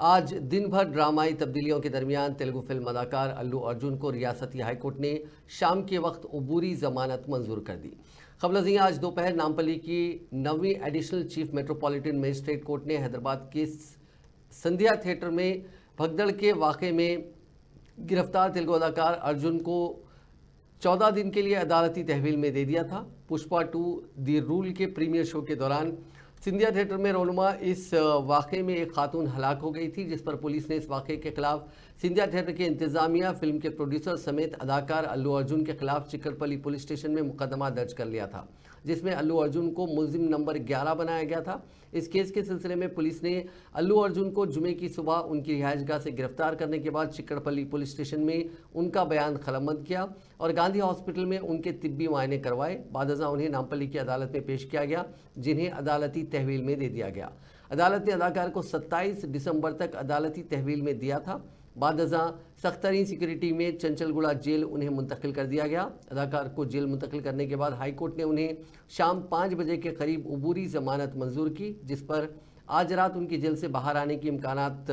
आज दिन भर ड्रामाई तब्दीलियों के दरमियान तेलुगु फिल्म अदाकार अल्लू अर्जुन को रियासती हाईकोर्ट ने शाम के वक्त अबूरी जमानत मंजूर कर दी। खबर अज़ीं आज दोपहर नामपल्ली की 9वीं additional chief metropolitan magistrate court ने हैदराबाद के संध्या थिएटर में भगदड़ के वाक़े में गिरफ्तार तेलुगु अदाकार अर्जुन को 14 दिन के लिए अदालती तहवील में दे दिया था। पुष्पा 2 दी रूल के प्रीमियर शो के दौरान सिंधिया थिएटर में रोनुमा इस वाक़े में एक खातून हलाक हो गई थी, जिस पर पुलिस ने इस वाक़े के खिलाफ सिंधिया थिएटर के इंतजामिया, फिल्म के प्रोड्यूसर समेत अदाकार अल्लू अर्जुन के खिलाफ चिकरपल्ली पुलिस स्टेशन में मुकदमा दर्ज कर लिया था, जिसमें अल्लू अर्जुन को मुलजिम नंबर 11 बनाया गया था। इस केस के सिलसिले में पुलिस ने अल्लू अर्जुन को जुमे की सुबह उनकी रिहाइशगाह से गिरफ्तार करने के बाद चिकरपल्ली पुलिस स्टेशन में उनका बयान कलमबंद किया और गांधी हॉस्पिटल में उनके तिब्बी मुआयने करवाए। बादअज़ां उन्हें नामपल्ली की अदालत में पेश किया गया, जिन्हें अदालती तहवील में दे दिया गया। अदालत ने अदाकार को 27 दिसंबर तक अदालती तहवील में दिया था। बादअज़ां सख्त तरीन सिक्योरिटी में चंचलगुड़ा जेल उन्हें मुंतकिल कर दिया गया। अदाकार को जेल मुंतकिल करने के बाद हाईकोर्ट ने उन्हें शाम 5 बजे के करीब अबूरी जमानत मंजूर की, जिस पर आज रात उनकी जेल से बाहर आने के इम्कानात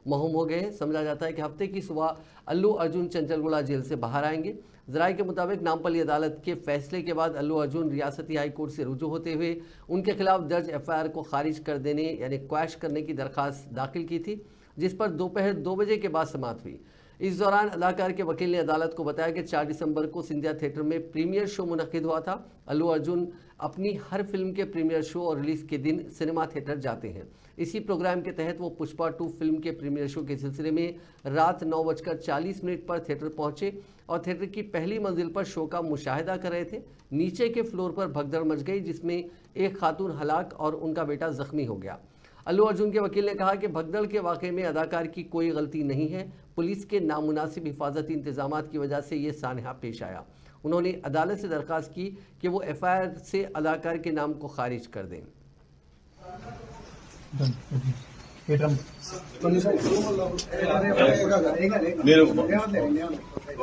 महूम हो गए हैं। समझा जाता है कि हफ्ते की सुबह अल्लू अर्जुन चंचलगुड़ा जेल से बाहर आएंगे। ज़राए के मुताबिक नामपल्ली अदालत के फैसले के बाद अल्लू अर्जुन रियासती हाई कोर्ट से रुजू होते हुए उनके खिलाफ दर्ज FIR को खारिज कर देने यानी क्वैश करने की दरख्वास्त दाखिल की थी, जिस पर दोपहर 2 बजे के बाद समाअत हुई। इस दौरान अदाकार के वकील ने अदालत को बताया कि 4 दिसंबर को सिंधिया थिएटर में प्रीमियर शो मुनक्किद हुआ था। अल्लू अर्जुन अपनी हर फिल्म के प्रीमियर शो और रिलीज के दिन सिनेमा थिएटर जाते हैं। इसी प्रोग्राम के तहत वो पुष्पा 2 फिल्म के प्रीमियर शो के सिलसिले में रात 9:40 पर थिएटर पहुंचे और थिएटर की पहली मंजिल पर शो का मुशाहिदा कर रहे थे। नीचे के फ्लोर पर भगदड़ मच गई, जिसमें एक खातून हलाक और उनका बेटा जख्मी हो गया। अल्लू अर्जुन के वकील ने कहा कि भगदड़ के वाक़े में अदाकार की कोई गलती नहीं है, पुलिस के नामुनासिब हिफाजती इंतजामात की वजह से ये सानहा पेश आया। उन्होंने अदालत से दरख्वास्त की कि वो FIR से अदाकार के नाम को खारिज कर दें।